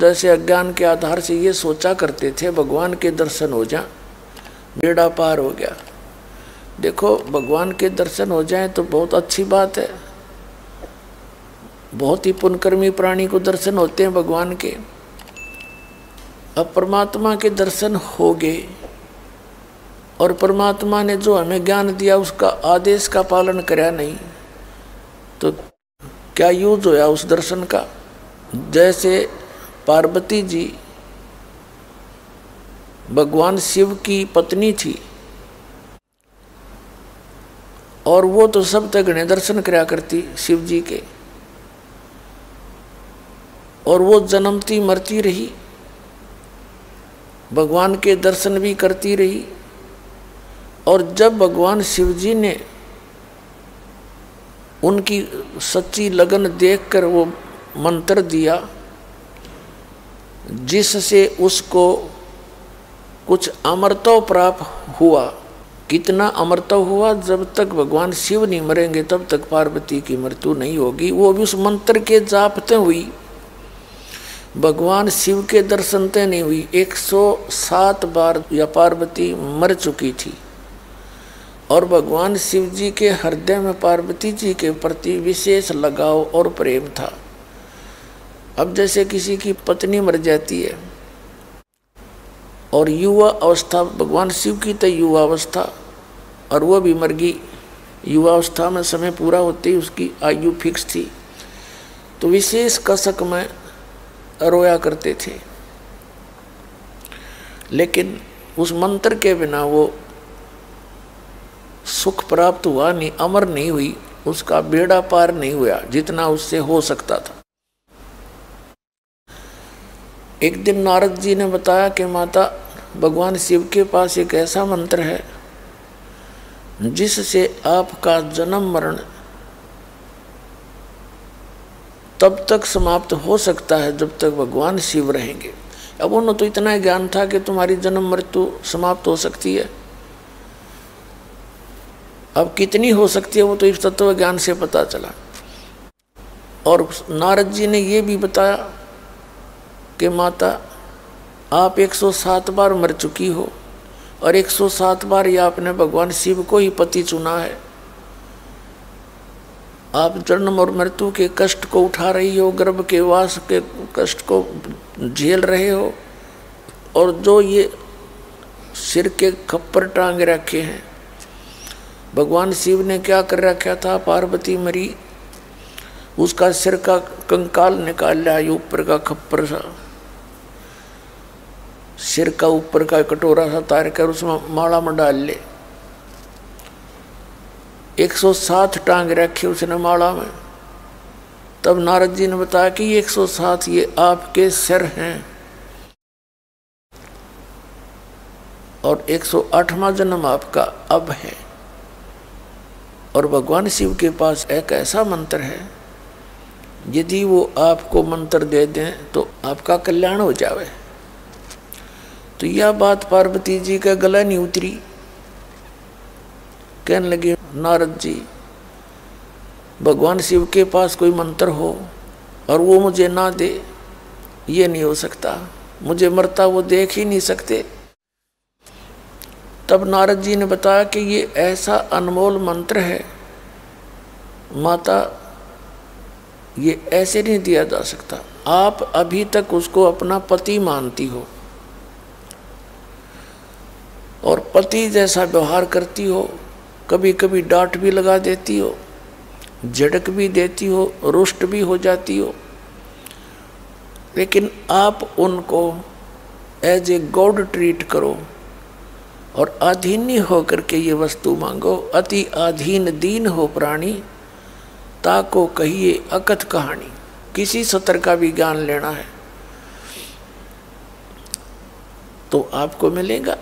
जैसे अज्ञान के आधार से ये सोचा करते थे भगवान के दर्शन हो जाए बेड़ा पार हो गया। देखो भगवान के दर्शन हो जाए तो बहुत अच्छी बात है, बहुत ही पुण्यकर्मी प्राणी को दर्शन होते हैं भगवान के। अब परमात्मा के दर्शन हो गए और परमात्मा ने जो हमें ज्ञान दिया उसका आदेश का पालन करया नहीं तो क्या यूज होया उस दर्शन का। जैसे पार्वती जी भगवान शिव की पत्नी थी और वो तो सब तगड़े दर्शन करया करती शिव जी के, और वो जन्मती मरती रही, भगवान के दर्शन भी करती रही। और जब भगवान शिव जी ने उनकी सच्ची लगन देखकर वो मंत्र दिया जिससे उसको कुछ अमरत्व प्राप्त हुआ। कितना अमरत्व हुआ, जब तक भगवान शिव नहीं मरेंगे तब तक पार्वती की मृत्यु नहीं होगी। वो भी उस मंत्र के जापते हुई, भगवान शिव के दर्शन ते नहीं हुई। 107 बार या पार्वती मर चुकी थी और भगवान शिव जी के हृदय में पार्वती जी के प्रति विशेष लगाव और प्रेम था। अब जैसे किसी की पत्नी मर जाती है और युवा अवस्था, भगवान शिव की तो युवा अवस्था और वो भी मर गई, युवा अवस्था में समय पूरा होते ही उसकी आयु फिक्स थी, तो विशेष कसक में रोया करते थे। लेकिन उस मंत्र के बिना वो सुख प्राप्त हुआ नहीं, अमर नहीं हुई, उसका बेड़ा पार नहीं हुआ जितना उससे हो सकता था। एक दिन नारद जी ने बताया कि माता भगवान शिव के पास एक ऐसा मंत्र है जिससे आपका जन्म मरण तब तक समाप्त हो सकता है जब तक भगवान शिव रहेंगे। अब उन्हें तो इतना ज्ञान था कि तुम्हारी जन्म मृत्यु समाप्त हो सकती है। अब कितनी हो सकती है वो तो इस तत्व ज्ञान से पता चला। और नारद जी ने ये भी बताया कि माता आप 107 बार मर चुकी हो और 107 बार ये आपने भगवान शिव को ही पति चुना है। आप जन्म और मृत्यु के कष्ट को उठा रही हो, गर्भ के वास के कष्ट को झेल रहे हो, और जो ये सिर के खप्पर टांग रखे हैं भगवान शिव ने क्या कर रखा था। पार्वती मरी, उसका सिर का कंकाल निकाल लिया, ये ऊपर का खप्पर सा, सिर का ऊपर का कटोरा सा तार कर उसमें माला में डाल ले। 107 टांग रखे उसने माला में। तब नारद जी ने बताया कि ये 107 ये आपके सिर हैं और 108वां जन्म आपका अब है। और भगवान शिव के पास एक ऐसा मंत्र है, यदि वो आपको मंत्र दे दें तो आपका कल्याण हो जावे। तो यह बात पार्वती जी का गला नहीं उतरी। कहने लगे नारद जी भगवान शिव के पास कोई मंत्र हो और वो मुझे ना दे, ये नहीं हो सकता, मुझे मरता वो देख ही नहीं सकते। तब नारद जी ने बताया कि ये ऐसा अनमोल मंत्र है माता, ये ऐसे नहीं दिया जा सकता। आप अभी तक उसको अपना पति मानती हो और पति जैसा व्यवहार करती हो, कभी कभी डांट भी लगा देती हो, झड़क भी देती हो, रुष्ट भी हो जाती हो, लेकिन आप उनको एज ए गॉड ट्रीट करो और अधीनी होकर के ये वस्तु मांगो। अति अधीन दीन हो प्राणी, ताको कहिए अकथ कहानी। किसी सत्र का भी ज्ञान लेना है तो आपको मिलेगा।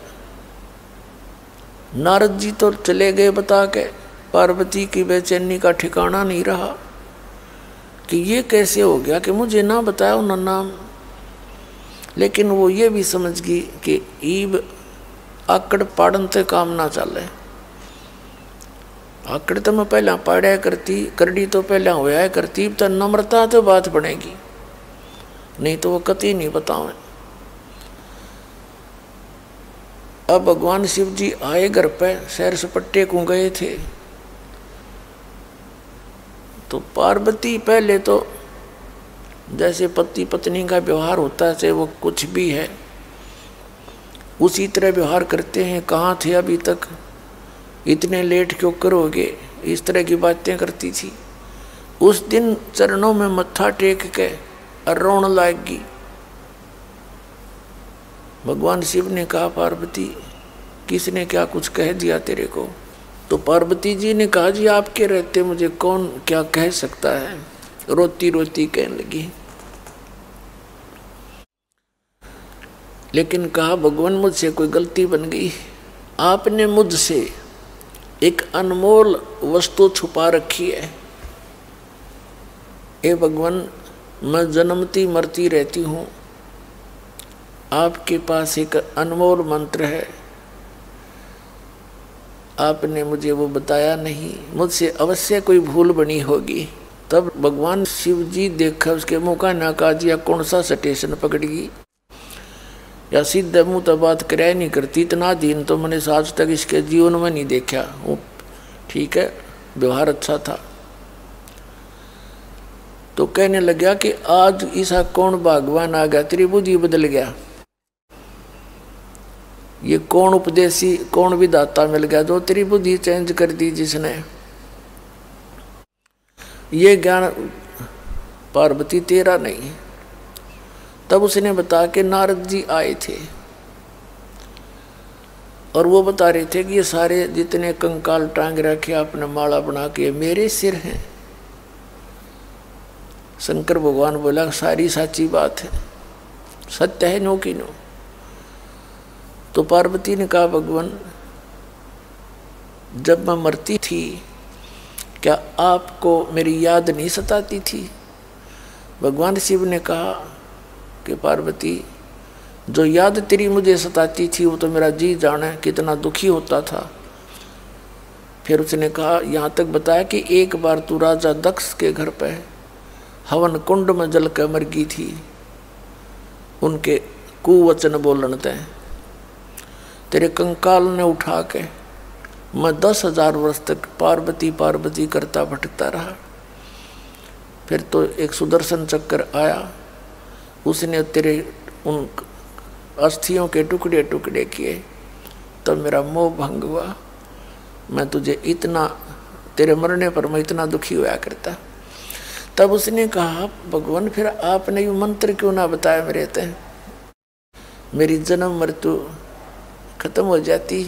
नारद जी तो चले गए बता के, पार्वती की बेचैनी का ठिकाना नहीं रहा कि ये कैसे हो गया कि मुझे ना बताया उन्होंने नाम। लेकिन वो ये भी समझ गई कि ईब आकड़ पाड़न से काम ना चले। आकड़ तो मैं पहला पाड़ा करती, करड़ी तो पहला होया करती, तो नम्रता तो बात बनेगी। नहीं तो वो कतई नहीं बतावे। अब भगवान शिव जी आए घर पे, सैर सपट्टे को गए थे, तो पार्वती पहले तो जैसे पति पत्नी का व्यवहार होता है, चाहे वो कुछ भी है उसी तरह व्यवहार करते हैं। कहाँ थे अभी तक, इतने लेट क्यों करोगे, इस तरह की बातें करती थी। उस दिन चरणों में मत्था टेक के रोने लगी। भगवान शिव ने कहा, पार्वती किसने क्या कुछ कह दिया तेरे को? तो पार्वती जी ने कहा, जी आपके रहते मुझे कौन क्या कह सकता है। रोती रोती कहने लगी, लेकिन कहा, भगवान मुझसे कोई गलती बन गई, आपने मुझसे एक अनमोल वस्तु छुपा रखी है। ए भगवान, मैं जन्मती मरती रहती हूँ, आपके पास एक अनमोल मंत्र है, आपने मुझे वो बताया नहीं, मुझसे अवश्य कोई भूल बनी होगी। तब भगवान शिव जी देखा उसके मुँह का नाकाजिया कौन सा स्टेशन पकड़गी, या सीधे मुँह तो बात कराया नहीं करती। इतना दिन तो मैंने आज तक इसके जीवन में नहीं देखा। वो ठीक है, व्यवहार अच्छा था। तो कहने लगा कि आज ऐसा कौन भगवान आ गया, तेरी बुद्धि बदल गया, ये कौन उपदेशी कौन विधाता मिल गया जो तेरी बुद्धि चेंज कर दी, जिसने ये ज्ञान पार्वती तेरा नहीं। तब उसने बता के नारद जी आए थे और वो बता रहे थे कि ये सारे जितने कंकाल टांग रखे आपने माला बना के मेरे सिर हैं। शंकर भगवान बोला, सारी साची बात है, सत्य है नो की नो। तो पार्वती ने कहा, भगवान जब मैं मरती थी क्या आपको मेरी याद नहीं सताती थी? भगवान शिव ने कहा कि पार्वती, जो याद तेरी मुझे सताती थी वो तो मेरा जी जाने कितना दुखी होता था। फिर उसने कहा, यहाँ तक बताया कि एक बार तू राजा दक्ष के घर पे हवन कुंड में जल कर मर गई थी, उनके कुवचन बोलन तय तेरे कंकाल ने उठा के मैं 10,000 वर्ष तक पार्वती पार्वती करता भटकता रहा। फिर तो एक सुदर्शन चक्र आया, उसने तेरे उन अस्थियों के टुकड़े टुकड़े किए, तब मेरा मोह भंग हुआ। मैं तुझे इतना, तेरे मरने पर मैं इतना दुखी हुआ करता। तब उसने कहा, भगवान फिर आपने ये मंत्र क्यों ना बताया मेरे तय, मेरी जन्म मृत्यु खत्म हो जाती।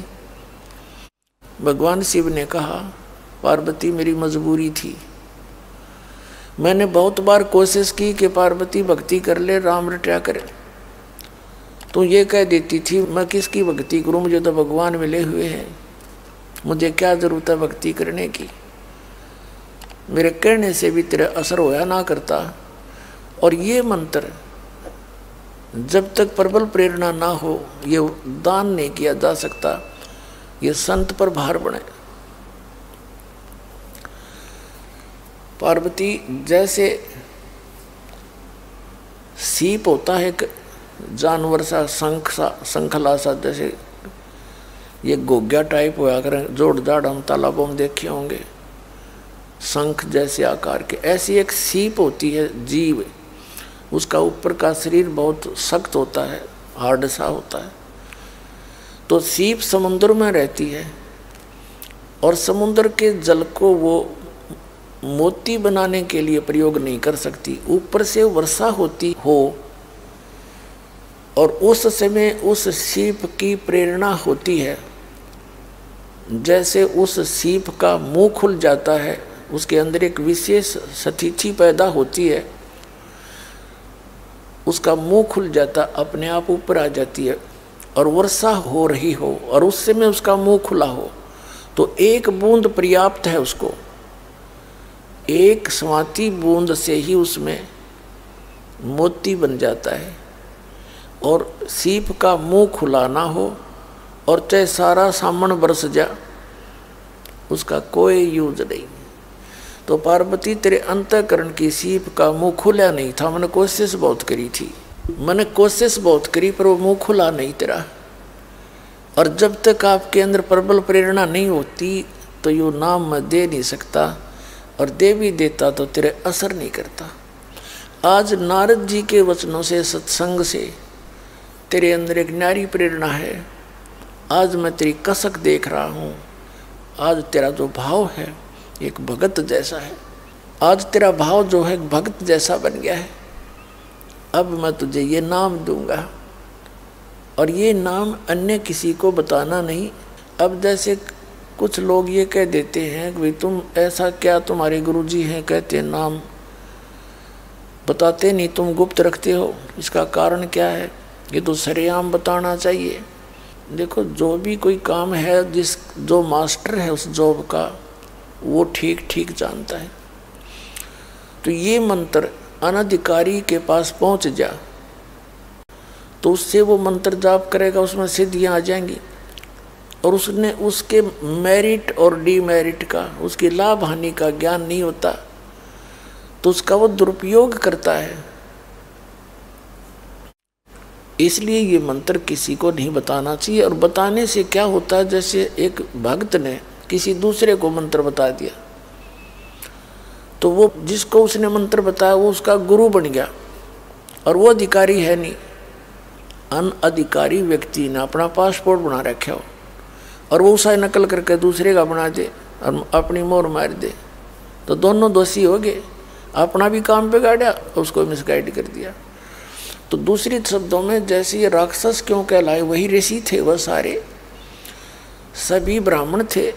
भगवान शिव ने कहा, पार्वती मेरी मजबूरी थी, मैंने बहुत बार कोशिश की कि पार्वती भक्ति कर ले, राम रट्या करे, तो ये कह देती थी मैं किसकी भक्ति करूं, मुझे तो भगवान मिले हुए हैं, मुझे क्या जरूरत है भक्ति करने की। मेरे कहने से भी तेरा असर होया ना करता। और ये मंत्र जब तक प्रबल प्रेरणा ना हो ये दान नहीं किया जा सकता, ये संत पर भार बने। पार्वती जैसे सीप होता है एक जानवर सा, शंखला सा, जैसे ये गोग्या टाइप होया करें, जोड़ जाड़ हम तालाबों में देखे होंगे, शंख जैसे आकार के, ऐसी एक सीप होती है जीव, उसका ऊपर का शरीर बहुत सख्त होता है, हार्ड सा होता है। तो सीप समुद्र में रहती है और समुद्र के जल को वो मोती बनाने के लिए प्रयोग नहीं कर सकती, ऊपर से वर्षा होती हो और उस समय उस सीप की प्रेरणा होती है, जैसे उस सीप का मुंह खुल जाता है, उसके अंदर एक विशेष स्थिति पैदा होती है, उसका मुंह खुल जाता, अपने आप ऊपर आ जाती है और वर्षा हो रही हो और उस समय उसका मुंह खुला हो तो एक बूंद पर्याप्त है उसको, एक स्वाति बूंद से ही उसमें मोती बन जाता है। और सीप का मुंह खुला ना हो और चाहे सारा सामन बरस जा, उसका कोई यूज नहीं। तो पार्वती तेरे अंतःकरण की सीप का मुंह खुला नहीं था। मैंने कोशिश बहुत करी थी, मैंने कोशिश बहुत करी, पर वो मुंह खुला नहीं तेरा। और जब तक आपके अंदर प्रबल प्रेरणा नहीं होती तो यो नाम मैं दे नहीं सकता, और दे भी देता तो तेरे असर नहीं करता। आज नारद जी के वचनों से, सत्संग से तेरे अंदर एक न्यारी प्रेरणा है। आज मैं तेरी कसक देख रहा हूँ। आज तेरा जो भाव है एक भगत जैसा है। आज तेरा भाव जो है भगत जैसा बन गया है। अब मैं तुझे ये नाम दूंगा, और ये नाम अन्य किसी को बताना नहीं। अब जैसे कुछ लोग ये कह देते हैं कि भाई तुम ऐसा क्या, तुम्हारे गुरुजी हैं कहते हैं नाम बताते नहीं, तुम गुप्त रखते हो, इसका कारण क्या है? ये तो सरेआम बताना चाहिए। देखो, जो भी कोई काम है, जो मास्टर है उस जॉब का, वो ठीक ठीक जानता है। तो ये मंत्र अनधिकारी के पास पहुंच जा तो उससे वो मंत्र जाप करेगा, उसमें सिद्धियां आ जाएंगी। और उसने उसके मेरिट और डीमेरिट का, उसकी लाभ हानि का ज्ञान नहीं होता, तो उसका वो दुरुपयोग करता है। इसलिए ये मंत्र किसी को नहीं बताना चाहिए। और बताने से क्या होता है, जैसे एक भक्त ने किसी दूसरे को मंत्र बता दिया, तो वो जिसको उसने मंत्र बताया वो उसका गुरु बन गया, और वो अधिकारी है नहीं। अनअधिकारी व्यक्ति ने अपना पासपोर्ट बना रखा हो और वो उसे नकल करके दूसरे का बना दे और अपनी मोहर मार दे, तो दोनों दोषी हो गए। अपना भी काम बिगाड़ा, उसको मिसगाइड कर दिया। तो दूसरे शब्दों में, जैसे ये राक्षस क्यों कहलाए, वही ऋषि थे, वह सारे सभी ब्राह्मण थे,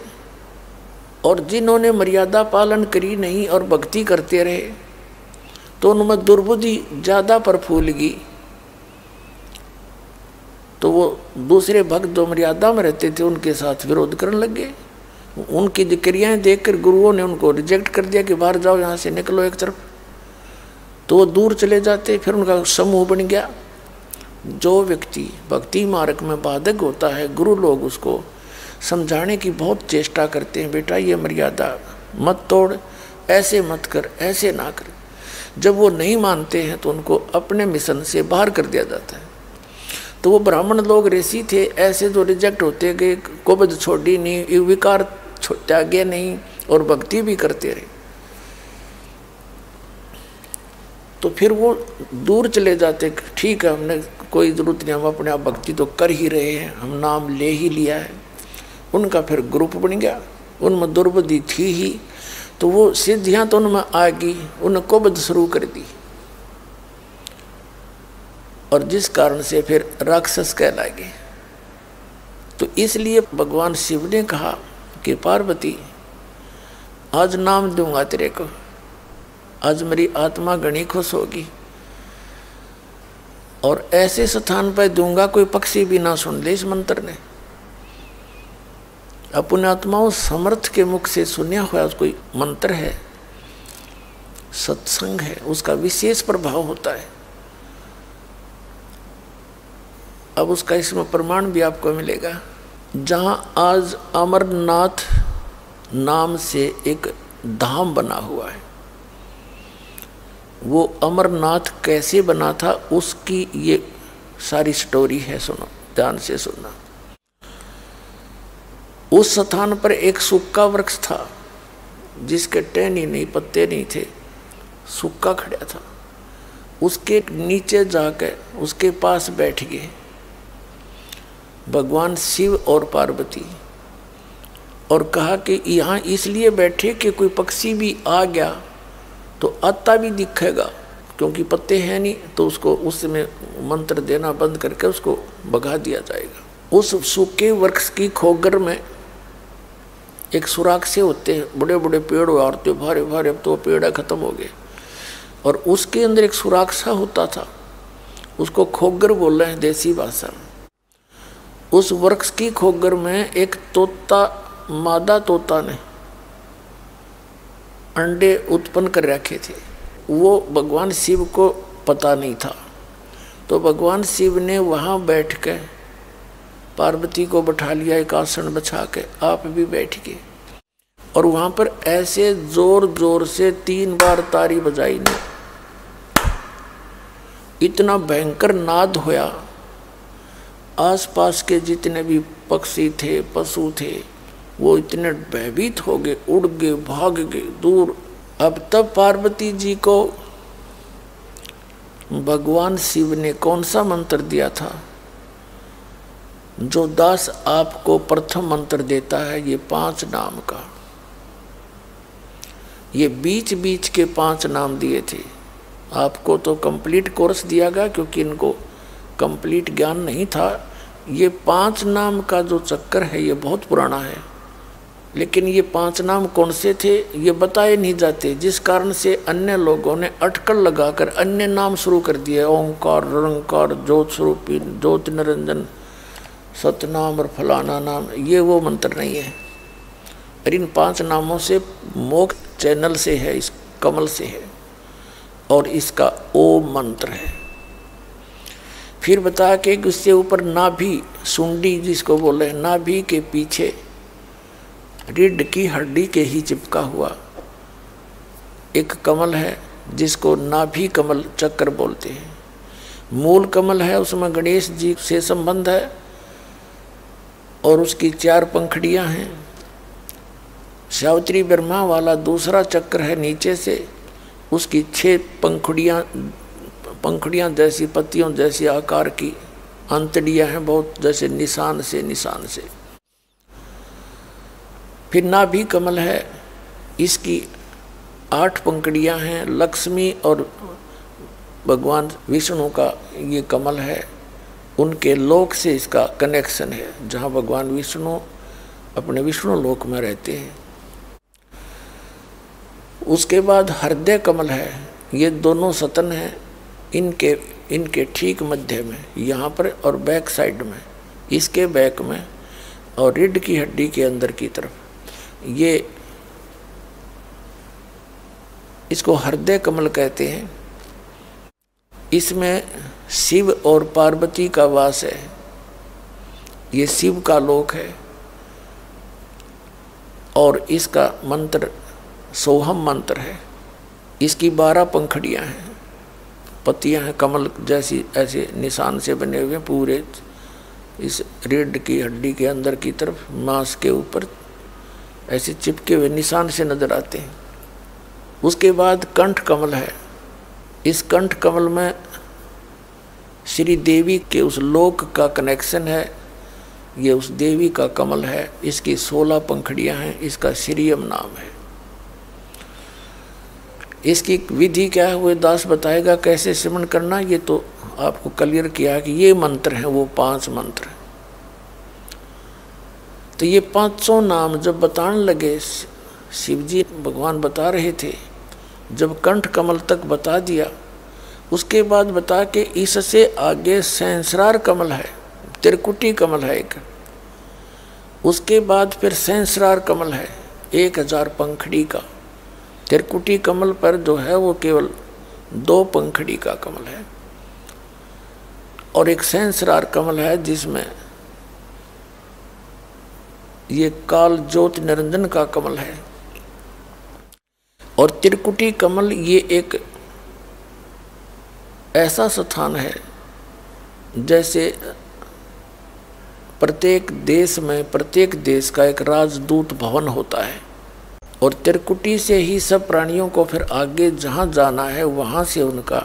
और जिन्होंने मर्यादा पालन करी नहीं और भक्ति करते रहे, तो उनमें दुर्बुद्धि ज़्यादा प्रफुल्ल गई। तो वो दूसरे भक्त जो मर्यादा में रहते थे उनके साथ विरोध करने लग गए। उनकी क्रियाएं देखकर गुरुओं ने उनको रिजेक्ट कर दिया कि बाहर जाओ, यहाँ से निकलो एक तरफ। तो वो दूर चले जाते, फिर उनका समूह बन गया। जो व्यक्ति भक्ति मार्ग में बाधक होता है, गुरु लोग उसको समझाने की बहुत चेष्टा करते हैं, बेटा ये मर्यादा मत तोड़, ऐसे मत कर, ऐसे ना कर। जब वो नहीं मानते हैं तो उनको अपने मिशन से बाहर कर दिया जाता है। तो वो ब्राह्मण लोग ऋषि थे, ऐसे जो रिजेक्ट होते गए, कोबद छोड़ी नहीं, विकार त्यागे नहीं, और भक्ति भी करते रहे। तो फिर वो दूर चले जाते, ठीक है हमने कोई जरूरत नहीं, हम अपने आप भक्ति तो कर ही रहे हैं, हम नाम ले ही लिया है। उनका फिर ग्रुप बन गया, उनमें दुर्बुद्धि थी ही, तो वो सिद्धियां तो उनमें आ गई, उन्हें कोबद शुरू कर दी, और जिस कारण से फिर राक्षस कहला गए। तो इसलिए भगवान शिव ने कहा कि पार्वती आज नाम दूंगा तेरे को, आज मेरी आत्मा घनी खुश होगी, और ऐसे स्थान पर दूंगा कोई पक्षी भी ना सुन ले इस मंत्र ने। अपने आत्माओं समर्थ के मुख से सुनया हुआ कोई मंत्र है, सत्संग है, उसका विशेष प्रभाव होता है। अब उसका इसमें प्रमाण भी आपको मिलेगा। जहाँ आज अमरनाथ नाम से एक धाम बना हुआ है, वो अमरनाथ कैसे बना था उसकी ये सारी स्टोरी है, सुनो ध्यान से सुनना। उस स्थान पर एक सूखा वृक्ष था जिसके टहनी नहीं, पत्ते नहीं थे, सूखा खड़ा था। उसके नीचे जाकर उसके पास बैठ गए भगवान शिव और पार्वती, और कहा कि यहाँ इसलिए बैठे कि कोई पक्षी भी आ गया तो आता भी दिखेगा, क्योंकि पत्ते हैं नहीं, तो उसको उसमें मंत्र देना बंद करके उसको भगा दिया जाएगा। उस सूखे वृक्ष की खोगर में एक सुराख से होते हैं, बड़े बड़े पेड़ उड़ते भारे भारे, अब तो पेड़ खत्म हो गए, और उसके अंदर एक सुराख सा होता था, उसको खोगर बोल रहे हैं देसी भाषा में। उस वृक्ष की खोगर में एक तोता, मादा तोता ने अंडे उत्पन्न कर रखे थे। वो भगवान शिव को पता नहीं था, तो भगवान शिव ने वहाँ बैठ के पार्वती को बैठा लिया, एक आसन बिछा के, आप भी बैठ गए। और वहां पर ऐसे जोर जोर से 3 बार तारी बजाई ने, इतना भयंकर नाद होया। आसपास के जितने भी पक्षी थे, पशु थे, वो इतने भयभीत हो गए, उड़ गए, भाग गए दूर। अब तब पार्वती जी को भगवान शिव ने कौन सा मंत्र दिया था? जो दास आपको प्रथम मंत्र देता है, ये 5 नाम का, ये बीच बीच के 5 नाम दिए थे। आपको तो कंप्लीट कोर्स दिया गया, क्योंकि इनको कंप्लीट ज्ञान नहीं था। ये 5 नाम का जो चक्कर है ये बहुत पुराना है, लेकिन ये 5 नाम कौन से थे ये बताए नहीं जाते, जिस कारण से अन्य लोगों ने अटकल लगाकर अन्य नाम शुरू कर दिए। ओंकार, निरंकार, ज्योत स्वरूपी, ज्योति निरंजन, सतनाम और फलाना नाम, ये वो मंत्र नहीं है। और इन 5 नामों से मोक्ष चैनल से है, इस कमल से है, और इसका ओम मंत्र है। फिर बता के उससे ऊपर नाभि, सुंडी जिसको बोले, नाभि के पीछे रीढ़ की हड्डी के ही चिपका हुआ एक कमल है, जिसको नाभि कमल चक्र बोलते हैं। मूल कमल है, उसमें गणेश जी से संबंध है, और उसकी 4 पंखड़ियां हैं। सावित्री ब्रह्मा वाला दूसरा चक्र है नीचे से, उसकी 6 पंखुड़ियाँ जैसी, पत्तियों जैसी आकार की अंतड़ियाँ हैं, बहुत जैसे निशान से। फिर नाभि कमल है, इसकी 8 पंखुड़ियाँ हैं। लक्ष्मी और भगवान विष्णु का ये कमल है, उनके लोक से इसका कनेक्शन है, जहाँ भगवान विष्णु अपने विष्णु लोक में रहते हैं। उसके बाद हृदय कमल है, ये दोनों सतन हैं, इनके ठीक मध्य में, यहाँ पर और बैक साइड में, इसके बैक में और रीढ़ की हड्डी के अंदर की तरफ, ये इसको हृदय कमल कहते हैं। इसमें शिव और पार्वती का वास है, ये शिव का लोक है, और इसका मंत्र सोहम मंत्र है। इसकी 12 पंखड़ियाँ हैं, पत्तियाँ हैं कमल जैसी, ऐसे निशान से बने हुए पूरे इस रीढ़ की हड्डी के अंदर की तरफ, मांस के ऊपर ऐसे चिपके हुए निशान से नजर आते हैं। उसके बाद कंठ कमल है, इस कंठ कमल में श्री देवी के उस लोक का कनेक्शन है, ये उस देवी का कमल है। इसकी 16 पंखड़ियाँ हैं, इसका श्रीयम नाम है। इसकी विधि क्या है वो दास बताएगा, कैसे सिमरण करना, ये तो आपको क्लियर किया कि ये मंत्र हैं, वो 5 मंत्र। तो ये 500 नाम जब बताने लगे, शिवजी भगवान बता रहे थे, जब कंठ कमल तक बता दिया, उसके बाद बता के इससे आगे सहस्रार कमल है, त्रिकुटी कमल है एक। उसके बाद फिर सहस्रार कमल है, 1000 पंखड़ी का। त्रिकुटी कमल पर जो है वो केवल 2 पंखड़ी का कमल है, और एक सहस्रार कमल है जिसमें ये काल ज्योति निरंजन का कमल है। और त्रिकुटी कमल ये एक ऐसा स्थान है जैसे प्रत्येक देश में, प्रत्येक देश का एक राजदूत भवन होता है, और त्रिकुटी से ही सब प्राणियों को फिर आगे जहाँ जाना है वहाँ से उनका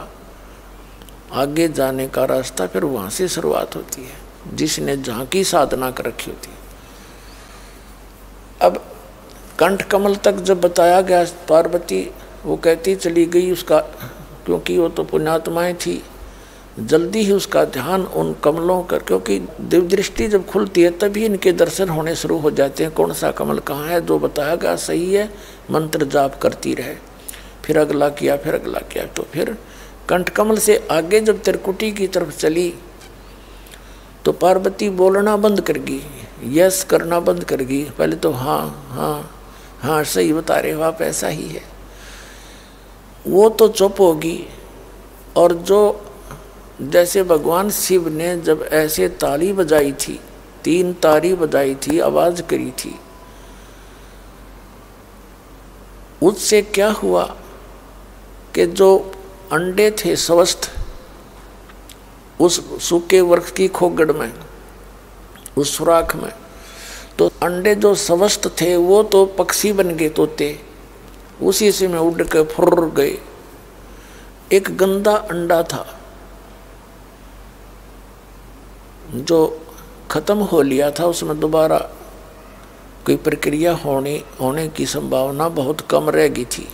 आगे जाने का रास्ता फिर वहाँ से शुरुआत होती है, जिसने जहाँ की साधना कर रखी होती है। अब कंठ कमल तक जब बताया गया, पार्वती वो कहती चली गई उसका, क्योंकि वो तो पुण्यात्माएं थी, जल्दी ही उसका ध्यान उन कमलों कर, क्योंकि दिव्य दृष्टि जब खुलती है तभी इनके दर्शन होने शुरू हो जाते हैं। कौन सा कमल कहाँ है, जो बताया गया सही है, मंत्र जाप करती रहे। फिर अगला किया, फिर अगला किया, तो फिर कंठ कमल से आगे जब त्रिकुटी की तरफ चली तो पार्वती बोलना बंद कर गई, यस करना बंद कर गई। पहले तो हाँ हाँ हाँ सही बता रहे हो आप, ऐसा ही है, वो तो चुप होगी। और जो जैसे भगवान शिव ने जब ऐसे ताली बजाई थी, 3 तारी बजाई थी, आवाज करी थी, उससे क्या हुआ कि जो अंडे थे स्वस्थ उस सूखे वृक्ष की खोगड़ में, उस सुराख में, तो अंडे जो स्वस्थ थे वो तो पक्षी बन गए, तोते, उसी से में उड़ के फुर्र गए। एक गंदा अंडा था जो खत्म हो लिया था, उसमें दोबारा कोई प्रक्रिया होने की संभावना बहुत कम रह गई थी।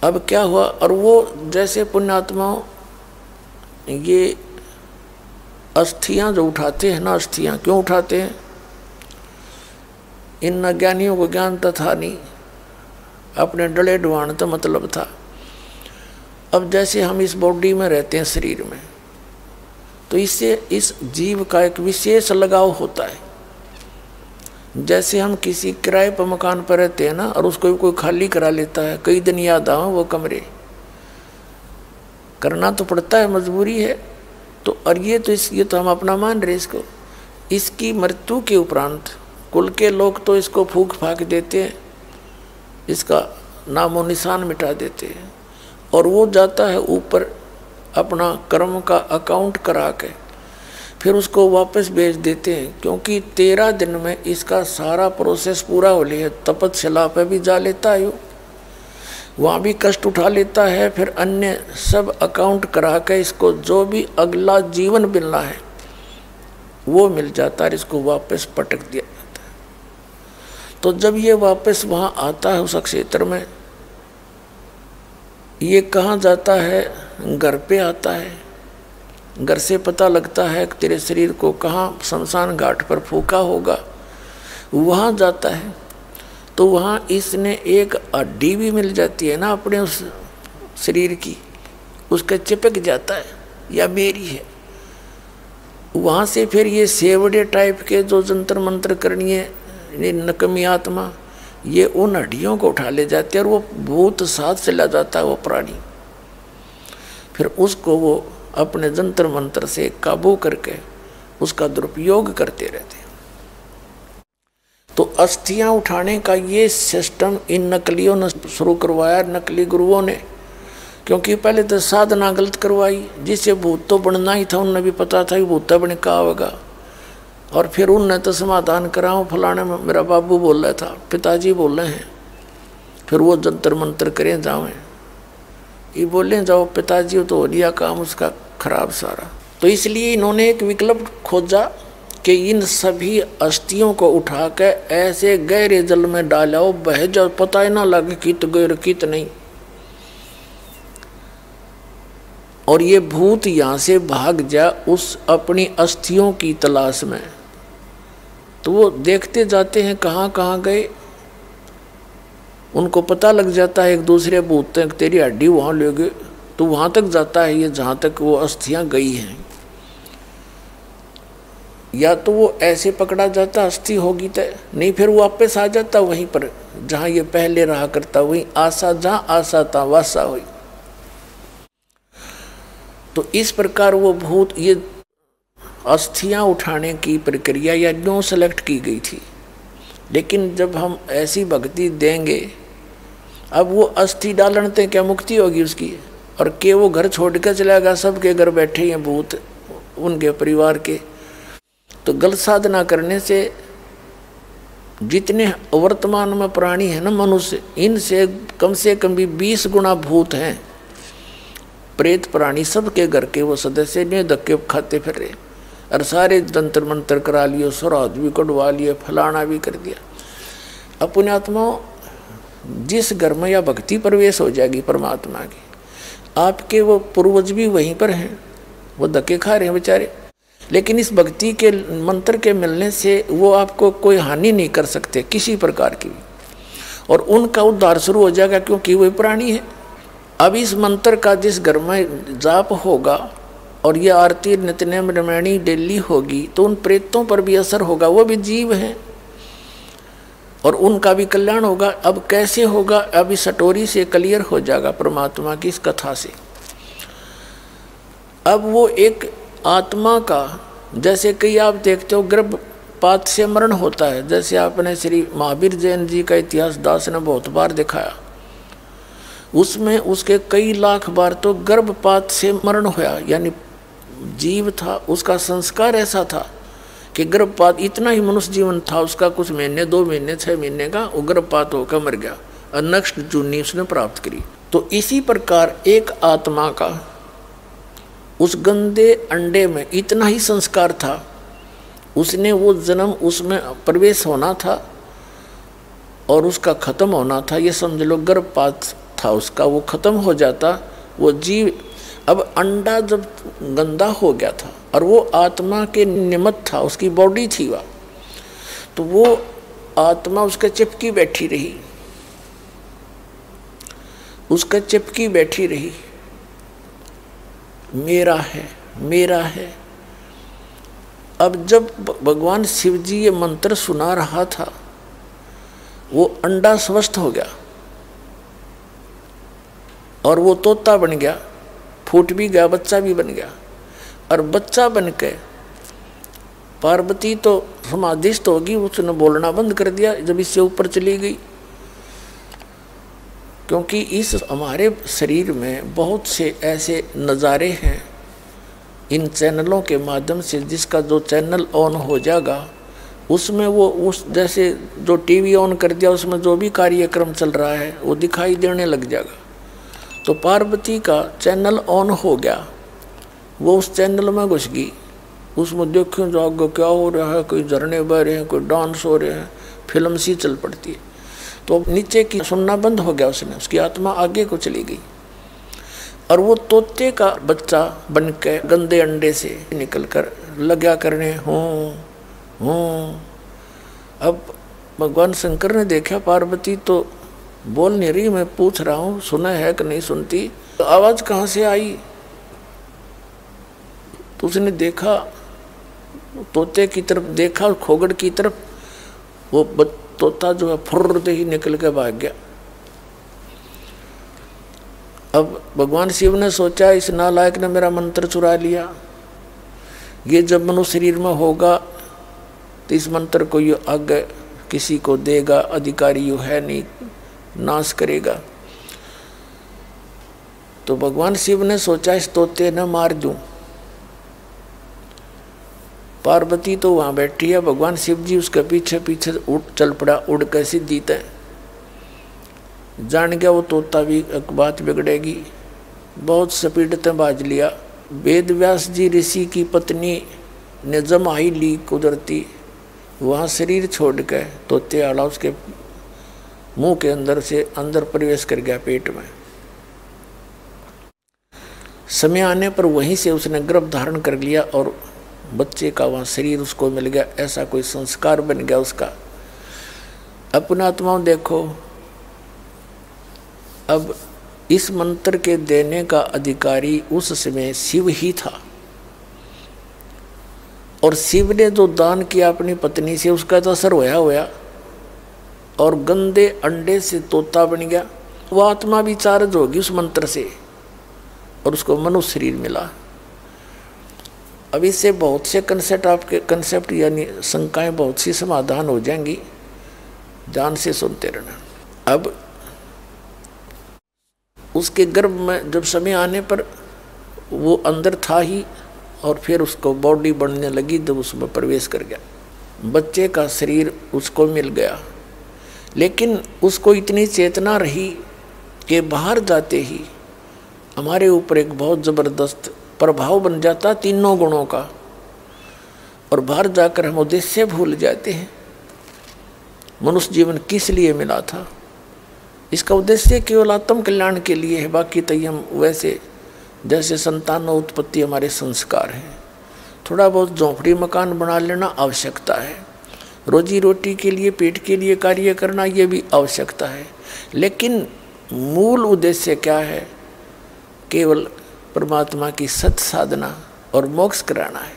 अब क्या हुआ, और वो जैसे पुण्यात्माओं ये अस्थियां जो उठाते हैं ना, अस्थियां क्यों उठाते हैं? इन अज्ञानियों को ज्ञान तो था नहीं, अपने डले डुआन तो मतलब था। अब जैसे हम इस बॉडी में रहते हैं, शरीर में, तो इससे इस जीव का एक विशेष लगाव होता है। जैसे हम किसी किराए पर मकान पर रहते हैं ना, और उसको कोई खाली करा लेता है, कई दिन याद आए वो कमरे, करना तो पड़ता है, मजबूरी है। तो और ये तो हम अपना मान रहे इसको। इसकी मृत्यु के उपरांत कुल के लोग तो इसको फूंक फाक देते हैं, इसका नामो निशान मिटा देते हैं, और वो जाता है ऊपर अपना कर्म का अकाउंट करा के फिर उसको वापस भेज देते हैं, क्योंकि 13 दिन में इसका सारा प्रोसेस पूरा हो लिया। तपस्या पे भी जा लेता है, वहाँ भी कष्ट उठा लेता है, फिर अन्य सब अकाउंट करा के इसको जो भी अगला जीवन मिलना है वो मिल जाता है, इसको वापस पटक दिया जाता है। तो जब ये वापस वहाँ आता है उस क्षेत्र में, ये कहाँ जाता है? घर पे आता है। घर से पता लगता है कि तेरे शरीर को कहाँ शमशान घाट पर फूका होगा, वहाँ जाता है। तो वहाँ इसने एक हड्डी भी मिल जाती है ना अपने उस शरीर की, उसके चिपक जाता है, या मेरी है। वहाँ से फिर ये सेवड़े टाइप के जो जंतर मंत्र करनी नकमी आत्मा, ये उन हड्डियों को उठा ले जाते हैं, और वो भूत साथ चला जाता है वो प्राणी। फिर उसको वो अपने जंतर मंत्र से काबू करके उसका दुरुपयोग करते रहते हैं। तो अस्थियां उठाने का ये सिस्टम इन नकलियों ने शुरू करवाया, नकली गुरुओं ने, क्योंकि पहले तो साधना गलत करवाई, जिससे भूत तो बनना ही था, उन्हें भी पता था कि भूत बने का होगा। और फिर उनने तो समाधान कराओ, फलाने में मेरा बाबू बोल रहा था, पिताजी बोल रहे हैं, फिर वो जंतर मंत्र करें जाओ, ये बोले जाओ पिताजी, तो हो लिया काम उसका खराब सारा। तो इसलिए इन्होंने एक विकल्प खोजा कि इन सभी अस्थियों को उठा के ऐसे गहरे जल में डालो, बह जाओ, पता ही ना लगे कित गहर कित नहीं। और ये भूत यहाँ से भाग जा उस अपनी अस्थियों की तलाश में। तो वो देखते जाते हैं कहाँ कहाँ गए, उनको पता लग जाता है एक दूसरे भूत तक तेरी हड्डी वहाँ ले गए, तो वहाँ तक जाता है ये जहाँ तक वो अस्थियाँ गई हैं। या तो वो ऐसे पकड़ा जाता अस्थि होगी तो नहीं, फिर वो वापस आ जाता वहीं पर जहाँ ये पहले रहा करता, वहीं आशा जहाँ आशा था वासा हुई। तो इस प्रकार वो भूत ये अस्थियां उठाने की प्रक्रिया या न्यू सेलेक्ट की गई थी। लेकिन जब हम ऐसी भक्ति देंगे, अब वो अस्थि डालते क्या मुक्ति होगी उसकी, और के वो घर छोड़ कर चलेगा, सबके घर बैठे हैं भूत उनके परिवार के। तो गलत साधना करने से जितने वर्तमान में प्राणी है ना मनुष्य, इनसे कम से कम भी 20 गुना भूत हैं, प्रेत प्राणी सबके घर के वो सदस्य ने धक्के खाते फिर रहे, और सारे जंतर मंत्र करा लिए, श्राद्ध भी कटवा लिए, फलाना भी कर दिया। अपने आत्मा जिस घर में या भक्ति प्रवेश हो जाएगी परमात्मा की, आपके वो पूर्वज भी वहीं पर हैं, वो धक्के खा रहे हैं बेचारे, लेकिन इस भक्ति के मंत्र के मिलने से वो आपको कोई हानि नहीं कर सकते किसी प्रकार की भी, और उनका उद्धार शुरू हो जाएगा, क्योंकि वही प्राणी है। अब इस मंत्र का जिस घर में जाप होगा और ये आरती नित्यनेम रामायणी डेली होगी, तो उन प्रेतों पर भी असर होगा, वो भी जीव हैं और उनका भी कल्याण होगा। अब कैसे होगा, अब इस स्टोरी से क्लियर हो जाएगा परमात्मा की इस कथा से। अब वो एक आत्मा का, जैसे कई आप देखते हो गर्भ गर्भपात से मरण होता है। जैसे आपने श्री महावीर जैन जी का इतिहास दास ने बहुत बार दिखाया, उसमें उसके कई लाख बार तो गर्भपात से मरण होया, यानी जीव था उसका संस्कार ऐसा था कि गर्भपात, इतना ही मनुष्य जीवन था उसका, कुछ महीने 2 महीने 6 महीने का, वो गर्भपात होकर मर गया और नेक्स्ट जूनी उसने प्राप्त करी। तो इसी प्रकार एक आत्मा का उस गंदे अंडे में इतना ही संस्कार था, उसने वो जन्म उसमें प्रवेश होना था और उसका खत्म होना था। ये समझ लो गर्भपात था उसका, वो खत्म हो जाता वो जीव। अब अंडा जब गंदा हो गया था और वो आत्मा के निमित्त था, उसकी बॉडी थी वह, तो वो आत्मा उसके चिपकी बैठी रही, उसका चिपकी बैठी रही, मेरा है मेरा है। अब जब भगवान शिव जी ये मंत्र सुना रहा था, वो अंडा स्वस्थ हो गया और वो तोता बन गया, फूट भी गया, बच्चा भी बन गया। और बच्चा बन के पार्वती तो समाधिस्थ होगी, उसने बोलना बंद कर दिया जब इससे ऊपर चली गई। क्योंकि इस हमारे शरीर में बहुत से ऐसे नज़ारे हैं इन चैनलों के माध्यम से, जिसका जो चैनल ऑन हो जाएगा उसमें वो उस जैसे जो टीवी ऑन कर दिया उसमें जो भी कार्यक्रम चल रहा है वो दिखाई देने लग जाएगा। तो पार्वती का चैनल ऑन हो गया, वो उस चैनल में घुस गई, उसमें देखो जो आगे क्या हो रहा है, कोई झरने बह रहे हैं, कोई डांस हो रहे हैं, फिल्म सी चल पड़ती है। तो नीचे की सुनना बंद हो गया उसने, उसकी आत्मा आगे को चली गई और वो तोते का बच्चा बन के गंदे अंडे से निकल कर लगा करने हूँ। अब भगवान शंकर ने देखा पार्वती तो बोल नहीं रही, मैं पूछ रहा हूँ सुना है कि नहीं सुनती, तो आवाज कहाँ से आई? तो उसने देखा, तोते की तरफ देखा, खोगड़ की तरफ, वो तोता जो है फुर्र ही निकल के भाग गया। अब भगवान शिव ने सोचा इस नालायक ने मेरा मंत्र चुरा लिया, ये जब मनुष्य शरीर में होगा तो इस मंत्र को ये आगे किसी को देगा, अधिकारी यू है नहीं, नाश करेगा। तो भगवान शिव ने सोचा इस तोते न मार दूं। पार्वती तो वहां बैठी है, भगवान शिव जी उसके पीछे पीछे चल पड़ा, उड़ के सीधी तय। जान गया वो तोता भी एक बात बिगड़ेगी, बहुत स्पीड से बाज लिया। वेद व्यास जी ऋषि की पत्नी ने जमाई ली कुदरती, वहाँ शरीर छोड़ के तोते आला उसके मुंह के अंदर से अंदर प्रवेश कर गया पेट में। समय आने पर वहीं से उसने गर्भ धारण कर लिया और बच्चे का वहाँ शरीर उसको मिल गया, ऐसा कोई संस्कार बन गया उसका। अपना आत्माओं देखो, अब इस मंत्र के देने का अधिकारी उस समय शिव ही था और शिव ने जो दान किया अपनी पत्नी से उसका तो असर होया और गंदे अंडे से तोता बन गया। वो आत्मा भी चार्ज होगी उस मंत्र से और उसको मनुष्य शरीर मिला। अब इससे बहुत से कंसेप्ट यानी शंकाएं बहुत सी समाधान हो जाएंगी, ध्यान से सुनते रहना। अब उसके गर्भ में जब समय आने पर वो अंदर था ही और फिर उसको बॉडी बनने लगी, जब उसमें प्रवेश कर गया, बच्चे का शरीर उसको मिल गया। लेकिन उसको इतनी चेतना रही कि बाहर जाते ही हमारे ऊपर एक बहुत ज़बरदस्त प्रभाव बन जाता तीनों गुणों का, और बाहर जाकर हम उद्देश्य भूल जाते हैं। मनुष्य जीवन किस लिए मिला था? इसका उद्देश्य केवल आत्म कल्याण के लिए है। बाकी तो हम वैसे जैसे संतान और उत्पत्ति हमारे संस्कार हैं, थोड़ा बहुत झोंपड़ी मकान बना लेना आवश्यकता है, रोजी रोटी के लिए पेट के लिए कार्य करना ये भी आवश्यकता है, लेकिन मूल उद्देश्य क्या है? केवल परमात्मा की सत साधना और मोक्ष कराना है।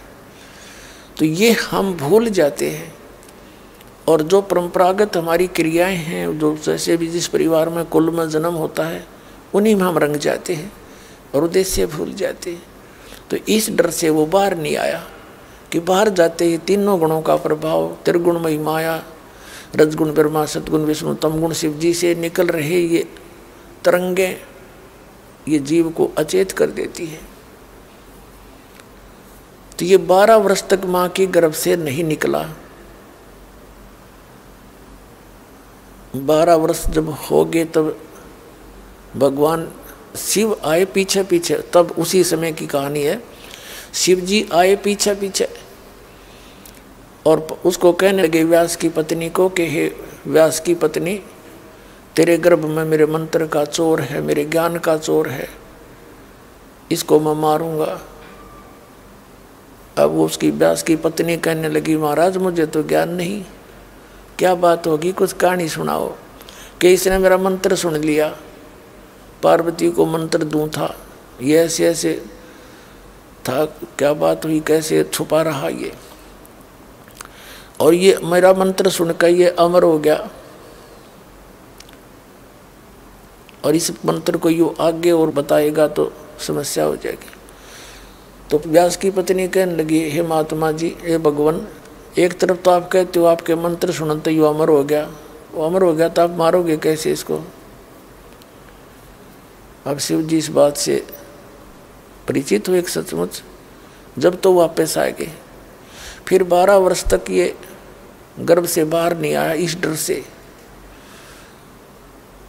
तो ये हम भूल जाते हैं और जो परंपरागत हमारी क्रियाएं हैं, जो जैसे भी जिस परिवार में कुल में जन्म होता है उन्हीं में हम रंग जाते हैं और उद्देश्य भूल जाते हैं। तो इस डर से वो बाहर नहीं आया, कि बाहर जाते ही तीनों गुणों का प्रभाव, त्रिगुणमयी माया, रजगुण ब्रह्मा, सतगुण विष्णु, तमगुण शिव जी से निकल रहे ये तरंगे ये जीव को अचेत कर देती है। तो ये 12 वर्ष तक मां की गर्भ से नहीं निकला। 12 वर्ष जब हो गए तब भगवान शिव आए पीछे पीछे। तब उसी समय की कहानी है, शिव जी आए पीछे पीछे और उसको कहने लगे व्यास की पत्नी को कि हे व्यास की पत्नी, तेरे गर्भ में मेरे मंत्र का चोर है, मेरे ज्ञान का चोर है, इसको मैं मारूंगा। अब उसकी व्यास की पत्नी कहने लगी महाराज मुझे तो ज्ञान नहीं, क्या बात होगी, कुछ कहानी सुनाओ। कि इसने मेरा मंत्र सुन लिया, पार्वती को मंत्र दूं था, ये ऐसे ऐसे था, क्या बात हुई, कैसे छुपा रहा ये, और ये मेरा मंत्र सुनकर ये अमर हो गया, और इस मंत्र को यूँ आगे और बताएगा तो समस्या हो जाएगी। तो व्यास की पत्नी कहने लगी हे महात्मा जी, हे भगवान, एक तरफ तो आप कहते हो आपके मंत्र सुनते यूँ अमर हो गया, वो अमर हो गया तो आप मारोगे कैसे इसको। अब शिव जी इस बात से परिचित हुए सचमुच, जब तो वापस आ गए। फिर 12 वर्ष तक ये गर्भ से बाहर नहीं आया इस डर से।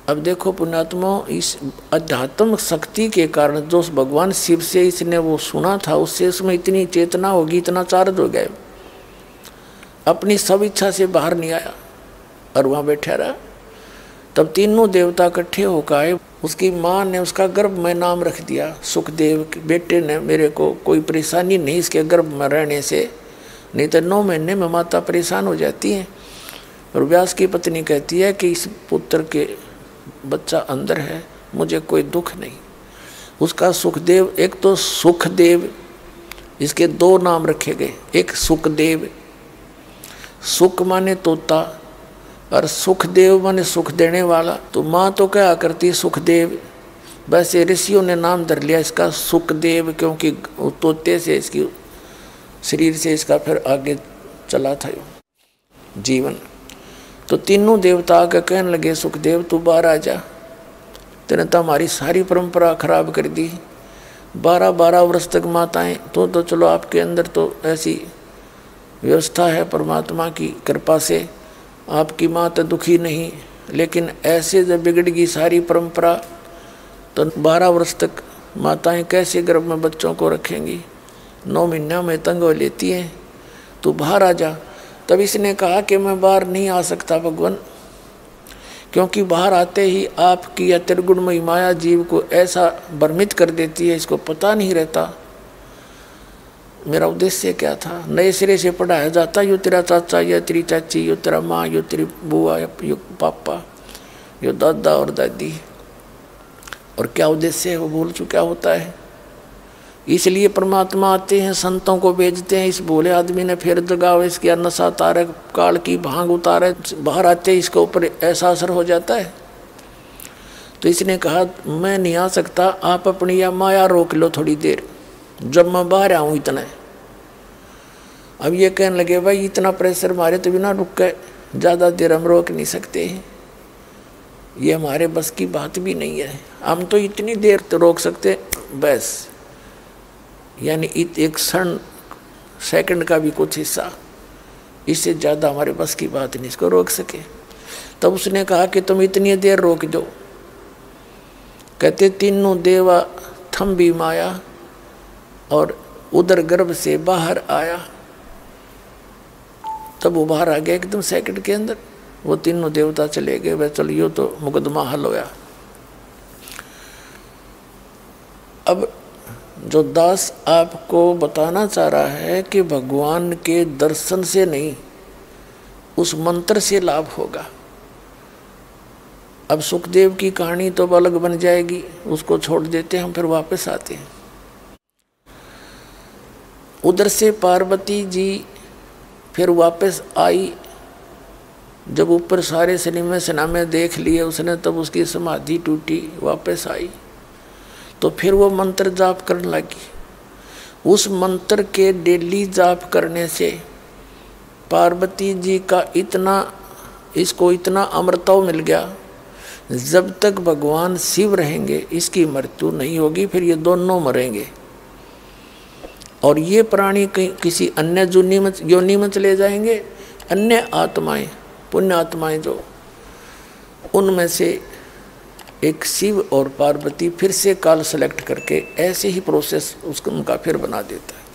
अब देखो पुण्यात्मा, इस अध्यात्म शक्ति के कारण जो भगवान शिव से इसने वो सुना था, उससे उसमें इतनी चेतना होगी, इतना चार्ज हो गया, अपनी सब इच्छा से बाहर नहीं आया और वहाँ बैठा रहा। तब तीनों देवता इकट्ठे होकर आए। उसकी माँ ने उसका गर्भ में नाम रख दिया सुखदेव। बेटे ने मेरे को कोई परेशानी नहीं इसके गर्भ में रहने से, नहीं तो 9 महीने में माता परेशान हो जाती है। और व्यास की पत्नी कहती है कि इस पुत्र के बच्चा अंदर है, मुझे कोई दुख नहीं। उसका सुखदेव, एक तो सुखदेव, इसके 2 नाम रखे गए, एक सुखदेव, सुख माने तोता और सुखदेव माने सुख देने वाला। तो माँ तो क्या करती सुखदेव, वैसे ऋषियों ने नाम धर लिया इसका सुखदेव, क्योंकि तोते से इसकी शरीर से इसका फिर आगे चला था जीवन। तो तीनों देवता आके कहने लगे सुखदेव तू बाहर आ जा, तेने तो हमारी सारी परंपरा खराब कर दी। 12-12 वर्ष तक माताएं, तो चलो आपके अंदर तो ऐसी व्यवस्था है परमात्मा की कृपा से, आपकी माँ तो दुखी नहीं, लेकिन ऐसे जब बिगड़गी सारी परंपरा तो 12 वर्ष तक माताएं कैसे गर्भ में बच्चों को रखेंगी, 9 महीनों में तंग हो लेती हैं, तू बाहर आ जा। तब इसने कहा कि मैं बाहर नहीं आ सकता भगवान, क्योंकि बाहर आते ही आपकी या त्रिगुणमयी माया जीव को ऐसा भ्रमित कर देती है, इसको पता नहीं रहता मेरा उद्देश्य क्या था। नए सिरे से पढ़ाया जाता, यो तेरा चाचा, यो तेरी चाची, यो तेरा माँ, यो तेरी बुआ, यो पापा, यो दादा और दादी, और क्या उद्देश्य है वो भूल चुका होता है। इसलिए परमात्मा आते हैं, संतों को भेजते हैं, इस भोले आदमी ने फिर जगाओ, इसके नशा तारे, काल की भांग उतारे, बाहर आते ही इसके ऊपर ऐसा असर हो जाता है। तो इसने कहा मैं नहीं आ सकता, आप अपनी या माया रोक लो थोड़ी देर, जब मैं बाहर आऊँ इतना। अब ये कहने लगे भाई इतना प्रेशर मारे तो बिना रुक के ज़्यादा देर हम रोक नहीं सकते, ये हमारे बस की बात भी नहीं है, हम तो इतनी देर तो रोक सकते बस, यानी एक क्षण सेकंड का भी कुछ हिस्सा, इससे ज़्यादा हमारे बस की बात नहीं, इसको रोक सके। तब उसने कहा कि तुम इतनी देर रोक दो। कहते तीनों देवा थम भी माया और उधर गर्भ से बाहर आया। तब वो बाहर आ गया एकदम सेकंड के अंदर, वो तीनों देवता चले गए। वह चलियो तो मुकदमा हल होया। अब जो दास आपको बताना चाह रहा है कि भगवान के दर्शन से नहीं, उस मंत्र से लाभ होगा। अब सुखदेव की कहानी तो अलग बन जाएगी, उसको छोड़ देते हम, फिर वापस आते हैं। उधर से पार्वती जी फिर वापस आई, जब ऊपर सारे सिनेमे देख लिए उसने, तब उसकी समाधि टूटी, वापस आई तो फिर वो मंत्र जाप करने लगी। उस मंत्र के डेली जाप करने से पार्वती जी का इसको इतना अमृतत्व मिल गया, जब तक भगवान शिव रहेंगे इसकी मृत्यु नहीं होगी, फिर ये दोनों मरेंगे। और ये प्राणी कहीं किसी अन्य योनि में चले जाएंगे। अन्य आत्माएं, पुण्य आत्माएं जो, उनमें से एक शिव और पार्वती फिर से काल सेलेक्ट करके ऐसे ही प्रोसेस उनका फिर बना देता है।